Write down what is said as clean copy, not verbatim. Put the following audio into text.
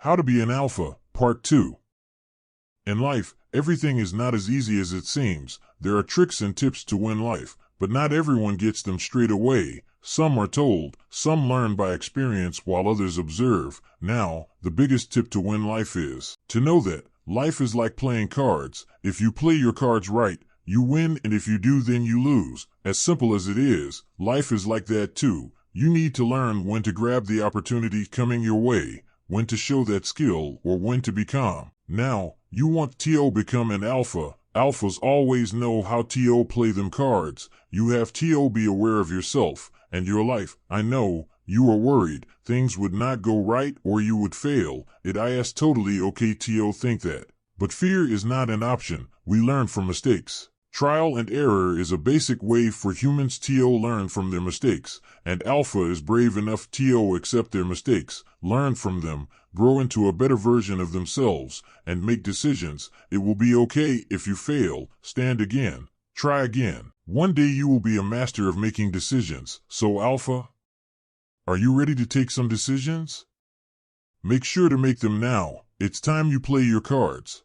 How to be an alpha, Part 2. In life, everything is not as easy as it seems. There are tricks and tips to win life, but not everyone gets them straight away. Some are told, some learn by experience while others observe. Now, the biggest tip to win life is to know that life is like playing cards. If you play your cards right, you win, and if you do, then you lose. As simple as it is, life is like that too. You need to learn when to grab the opportunity coming your way, when to show that skill, or when to be calm. Now, you want to become an alpha. Alphas always know how to play them cards. You have to be aware of yourself and your life. I know, you are worried things would not go right or you would fail. It is totally okay to think that. But fear is not an option. We learn from mistakes. Trial and error is a basic way for humans to learn from their mistakes, and Alpha is brave enough to accept their mistakes, learn from them, grow into a better version of themselves, and make decisions. It will be okay if you fail. Stand again. Try again. One day you will be a master of making decisions. So Alpha, are you ready to take some decisions? Make sure to make them now. It's time you play your cards.